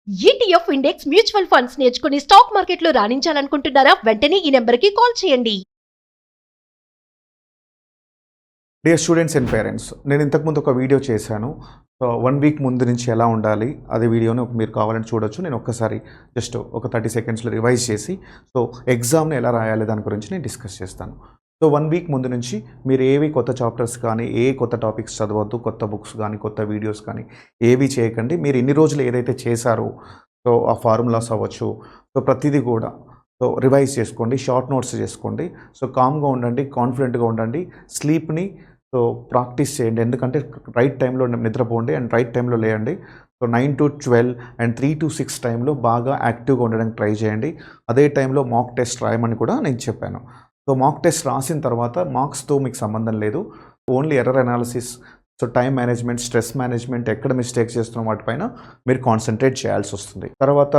ETF index mutual funds నేర్చుకుని stock మార్కెట్లో రాణించాలనుకుంటున్నారా? వెంటనే ఈ నెంబర్కి కాల్ చేయండి. డియర్ స్టూడెంట్స్ అండ్ పేరెంట్స్, నేను ఇంతకుముందు ఒక వీడియో చేశాను. 1 వీక్ ముందు నుంచి ఎలా ఉండాలి అది వీడియోని మీరు కావాలని చూడొచ్చు. నేను ఒక్కసారి జస్ట్ ఒక 30 సెకండ్స్లో రివైజ్ చేసి ఎగ్జామ్ని ఎలా రాయాలి దాని గురించి నేను డిస్కస్ చేస్తాను. 1 వీక్ ముందు నుంచి మీరు ఏవి కొత్త చాప్టర్స్ కానీ కొత్త టాపిక్స్ చదవద్దు, కొత్త బుక్స్ కానీ కొత్త వీడియోస్ కానీ ఏవి చేయకండి. మీరు ఇన్ని రోజులు ఏదైతే చేశారో ఆ ఫార్ములాస్ అవ్వచ్చు, ప్రతిదీ కూడా రివైజ్ చేసుకోండి, షార్ట్ నోట్స్ చేసుకోండి. కామ్గా ఉండండి, కాన్ఫిడెంట్గా ఉండండి. స్లీప్ని ప్రాక్టీస్ చేయండి, ఎందుకంటే రైట్ టైంలో నిద్రపోండి అండ్ రైట్ టైంలో లేయండి. 9 to 12 అండ్ 3 to 6 టైంలో బాగా యాక్టివ్గా ఉండడానికి ట్రై చేయండి. అదే టైంలో మాక్ టెస్ట్ రాయమని కూడా నేను చెప్పాను. మాక్ టెస్ట్ రాసిన తర్వాత మార్క్స్తో మీకు సంబంధం లేదు, only error analysis, time management, stress management, ఎక్కడ మిస్టేక్స్ చేస్తున్న వాటిపైన మీరు కాన్సన్ట్రేట్ చేయాల్సి వస్తుంది. తర్వాత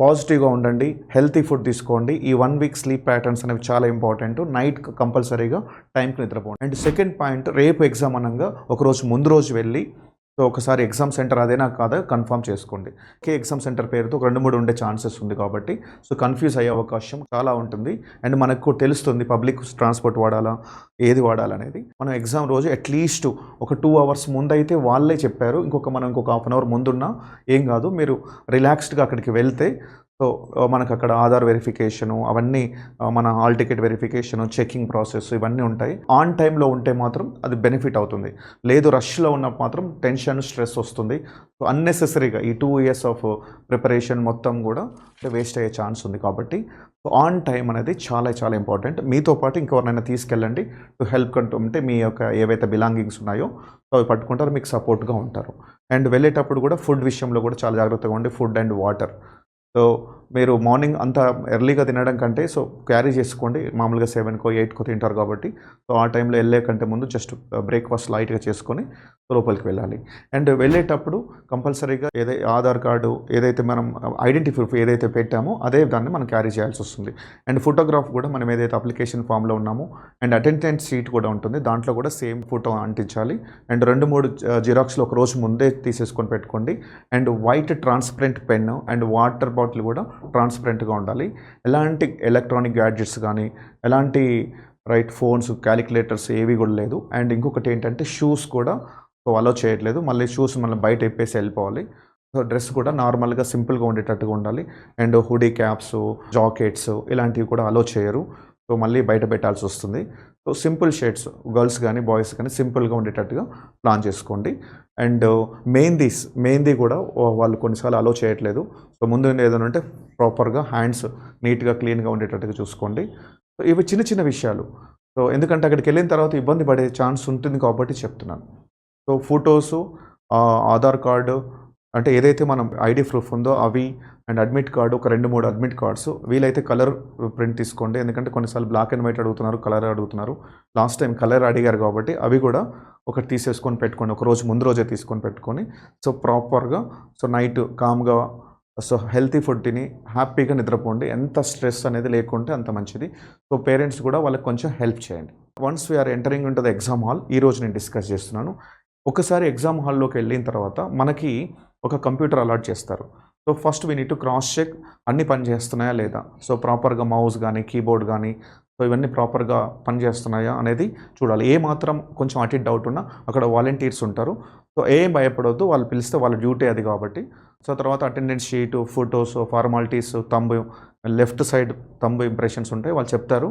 పాజిటివ్గా ఉండండి, హెల్తీ ఫుడ్ తీసుకోండి. ఈ 1 వీక్ స్లీప్ ప్యాటర్న్స్ అనేవి చాలా ఇంపార్టెంట్. నైట్ కంపల్సరీగా టైంకి నిద్రపోండి. అండ్ సెకండ్ పాయింట్, రేపు ఎగ్జామ్ అనగా ఒకరోజు ముందు రోజు వెళ్ళి ఒకసారి ఎగ్జామ్ సెంటర్ అదేనా కాదా కన్ఫర్మ్ చేసుకోండి. ఎగ్జామ్ సెంటర్ పేరుతో 2-3 ఉండే ఛాన్సెస్ ఉంది కాబట్టి కన్ఫ్యూజ్ అయ్యే అవకాశం చాలా ఉంటుంది. అండ్ మనకు తెలుస్తుంది పబ్లిక్ ట్రాన్స్పోర్ట్ వాడాలా, ఏది వాడాలనేది. మనం ఎగ్జామ్ రోజు అట్లీస్ట్ ఒక 2 అవర్స్ ముందు అయితే వాళ్ళే చెప్పారు, మనం ఇంకొక హాఫ్ అన్ అవర్ ముందున్నా ఏం కాదు. మీరు రిలాక్స్డ్గా అక్కడికి వెళ్తే మనకు అక్కడ ఆధార్ వెరిఫికేషను, అవన్నీ మన hall ticket verification, checking process ఇవన్నీ ఉంటాయి. ఆన్ టైంలో ఉంటే మాత్రం అది బెనిఫిట్ అవుతుంది. లేదు రష్లో ఉన్నప్పుడు మాత్రం టెన్షన్, స్ట్రెస్ వస్తుంది. అన్నెసెసరీగా ఈ 2 years ఆఫ్ ప్రిపరేషన్ మొత్తం కూడా వేస్ట్ అయ్యే ఛాన్స్ ఉంది. కాబట్టి ఆన్ టైం అనేది చాలా చాలా ఇంపార్టెంట్. మీతో పాటు ఇంకెవరినైనా తీసుకెళ్ళండి టు హెల్ప్ ఉంటే మీ యొక్క ఏవైతే బిలాంగింగ్స్ ఉన్నాయో అవి పట్టుకుంటారు, మీకు సపోర్ట్గా ఉంటారు. అండ్ వెళ్ళేటప్పుడు కూడా ఫుడ్ విషయంలో కూడా చాలా జాగ్రత్తగా ఉండి, ఫుడ్ అండ్ వాటర్. మీరు మార్నింగ్ అంత ఎర్లీగా తినడం కంటే క్యారీ చేసుకోండి. మామూలుగా 7కో 8కో తింటారు కాబట్టి ఆ టైంలో వెళ్ళే కంటే ముందు జస్ట్ బ్రేక్ఫాస్ట్ లైట్గా చేసుకొని లోపలికి వెళ్ళాలి. అండ్ వెళ్ళేటప్పుడు కంపల్సరీగా ఆధార్ కార్డు ఏదైతే మనం ఐడెంటిటీ ప్రూఫ్ ఏదైతే పెట్టామో అదే దాన్ని మనం క్యారీ చేయాల్సి వస్తుంది. అండ్ ఫోటోగ్రాఫ్ కూడా మనం ఏదైతే అప్లికేషన్ ఫామ్లో ఉన్నామో అండ్ అటెండెన్స్ షీట్ కూడా ఉంటుంది, దాంట్లో కూడా సేమ్ ఫోటో అంటించాలి. అండ్ 2-3 జిరాక్స్లు ఒక రోజు ముందే తీసేసుకొని పెట్టుకోండి. And white transparent pen and water bottle కూడా ట్రాన్స్పరెంట్గా ఉండాలి. ఎలాంటి ఎలక్ట్రానిక్ గ్యాడ్జెట్స్ కానీ ఎలాంటి ఫోన్స్, క్యాలిక్యులేటర్స్ ఏవి కూడా లేదు. అండ్ ఇంకొకటి ఏంటంటే షూస్ కూడా అలో చేయట్లేదు. మళ్ళీ షూస్ మనం బయట ఇప్పేసి వెళ్ళిపోవాలి. డ్రెస్ కూడా నార్మల్గా సింపుల్గా ఉండేటట్టుగా ఉండాలి. అండ్ హుడీ క్యాప్స్, జాకెట్స్ ఇలాంటివి కూడా అలో చేయరు, మళ్ళీ బయట పెట్టాల్సి వస్తుంది. సింపుల్ షేడ్స్ గర్ల్స్ కానీ బాయ్స్ కానీ సింపుల్గా ఉండేటట్టుగా ప్లాన్ చేసుకోండి. అండ్ మెహందీ కూడా వాళ్ళు కొన్నిసార్లు అలో చేయట్లేదు. ముందు ఏదైనా ఉంటే ప్రాపర్గా హ్యాండ్స్ నీట్గా క్లీన్గా ఉండేటట్టుగా చూసుకోండి. ఇవి చిన్న చిన్న విషయాలు. ఎందుకంటే అక్కడికి వెళ్ళిన తర్వాత ఇబ్బంది పడే ఛాన్స్ ఉంటుంది కాబట్టి చెప్తున్నాను. ఫొటోసు, ఆధార్ కార్డు అంటే ఏదైతే మనం ఐడి ప్రూఫ్ ఉందో అవి, అండ్ అడ్మిట్ కార్డు, ఒక 2-3 అడ్మిట్ కార్డ్స్, వీలైతే కలర్ ప్రింట్ తీసుకోండి. ఎందుకంటే కొన్నిసార్లు బ్లాక్ అండ్ వైట్ అడుగుతున్నారు, కలర్ అడుగుతున్నారు. లాస్ట్ టైం కలర్ అడిగారు కాబట్టి అవి కూడా ఒకటి తీసేసుకొని పెట్టుకోండి, ఒక రోజు ముందు రోజే తీసుకొని పెట్టుకొని ప్రాపర్గా నైట్ కామ్గా హెల్తీ ఫుడ్ తిని హ్యాపీగా నిద్రపోండి. ఎంత స్ట్రెస్ అనేది లేకుంటే అంత మంచిది. పేరెంట్స్ కూడా వాళ్ళకి కొంచెం హెల్ప్ చేయండి. Once we are entering into the exam hall, ఈరోజు నేను డిస్కస్ చేస్తున్నాను. ఒకసారి ఎగ్జామ్ హాల్లోకి వెళ్ళిన తర్వాత మనకి ఒక కంప్యూటర్ అలాట్ చేస్తారు. First we need to cross check అన్నీ పనిచేస్తున్నాయా లేదా. ప్రాపర్గా మౌస్ కానీ కీబోర్డ్ కానీ ఇవన్నీ ప్రాపర్గా పనిచేస్తున్నాయా అనేది చూడాలి. ఏ మాత్రం కొంచెం అటు డౌట్ ఉన్నా అక్కడ వాలంటీర్స్ ఉంటారు. ఏం భయపడవద్దు, వాళ్ళు పిలిస్తే వాళ్ళ డ్యూటీ అది కాబట్టి. తర్వాత attendance sheet, photos, formalities, left side thumb impressions ఉంటాయి, వాళ్ళు చెప్తారు.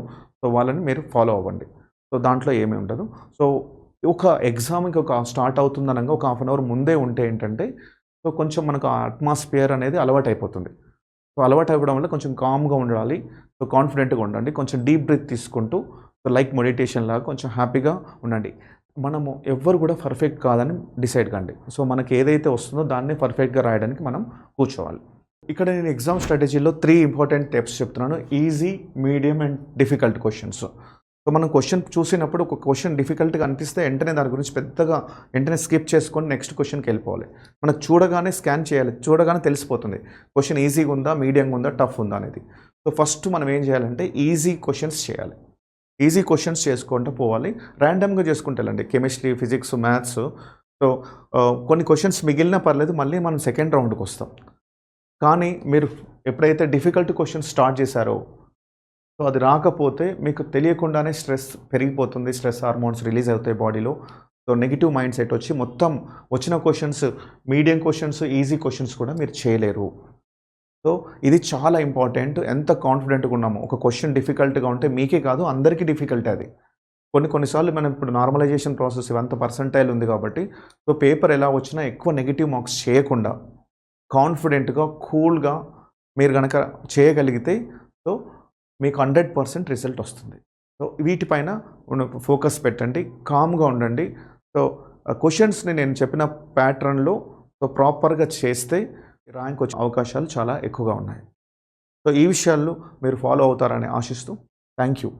వాళ్ళని మీరు ఫాలో అవ్వండి. దాంట్లో ఏమీ ఉండదు. ఒక ఎగ్జామ్కి స్టార్ట్ అవుతుందనగా ఒక హాఫ్ అన్ అవర్ ముందే ఉంటే ఏంటంటే కొంచెం మనకు ఆ అట్మాస్ఫియర్ అనేది అలవాటు అయిపోతుంది. అలవాటు అయిపోవడం వల్ల కొంచెం కామ్గా ఉండాలి, కాన్ఫిడెంట్గా ఉండండి. కొంచెం డీప్ బ్రీత్ తీసుకుంటూ లైక్ మెడిటేషన్ లాగా కొంచెం హ్యాపీగా ఉండండి. మనము ఎవ్వరు కూడా పర్ఫెక్ట్ కాదని డిసైడ్ కండి. మనకి ఏదైతే వస్తుందో దాన్ని పర్ఫెక్ట్గా రాయడానికి మనం కూర్చోవాలి. ఇక్కడ నేను ఎగ్జామ్ స్ట్రాటజీలో 3 ఇంపార్టెంట్ స్టెప్స్ చెప్తున్నాను. Easy, medium and difficult questions. మనం క్వశ్చన్ చూసినప్పుడు ఒక క్వశ్చన్ డిఫికల్ట్గా అనిపిస్తే వెంటనే దాని గురించి పెద్దగా వెంటనే స్కిప్ చేసుకొని నెక్స్ట్ క్వశ్చన్కి వెళ్ళిపోవాలి. మనకు చూడగానే స్కాన్ చేయాలి, చూడగానే తెలిసిపోతుంది క్వశ్చన్ ఈజీగా ఉందా, మీడియంగా ఉందా, టఫ్ ఉందా అనేది. ఫస్ట్ మనం ఏం చేయాలంటే ఈజీ క్వశ్చన్స్ చేయాలి. ఈజీ క్వశ్చన్స్ చేసుకుంటూ పోవాలి. ర్యాండమ్గా చేసుకుంటూ వెళ్ళండి. Chemistry, physics, maths. కొన్ని క్వశ్చన్స్ మిగిలినా పర్లేదు, మళ్ళీ మనం సెకండ్ రౌండ్కి వస్తాం. కానీ మీరు ఎప్పుడైతే డిఫికల్ట్ క్వశ్చన్ స్టార్ట్ చేశారో సో అది రాకపోతే మీకు తెలియకుండానే స్ట్రెస్ పెరిగిపోతుంది, స్ట్రెస్ హార్మోన్స్ రిలీజ్ అవుతాయి బాడీలో. సో నెగిటివ్ మైండ్ సెట్ వచ్చి మొత్తం వచ్చిన questions, medium questions, easy questions కూడా మీరు చేయలేరు. సో ఇది చాలా ఇంపార్టెంట్. ఎంత కాన్ఫిడెంట్గా ఉన్నామో, ఒక క్వశ్చన్ డిఫికల్ట్గా ఉంటే మీకే కాదు అందరికీ డిఫికల్ట్ అది. కొన్నిసార్లు మనం ఇప్పుడు నార్మలైజేషన్ ప్రాసెస్ ఇవంత పర్సంటైల్ ఉంది కాబట్టి సో పేపర్ ఎలా వచ్చినా ఎక్కువ నెగిటివ్ మార్క్స్ చేయకుండా కాన్ఫిడెంట్గా, కూల్గా మీరు కనుక చేయగలిగితే సో మీకు 100% రిజల్ట్ వస్తుంది. సో వీటిపైన ఫోకస్ పెట్టండి, కామ్గా ఉండండి. సో క్వశ్చన్స్ని నేను చెప్పిన ప్యాటర్న్లో సో ప్రాపర్గా చేస్తే ర్యాంక్ వచ్చే అవకాశాలు చాలా ఎక్కువగా ఉన్నాయి. సో ఈ విషయాల్లో మీరు ఫాలో అవుతారని ఆశిస్తూ థ్యాంక్ యూ.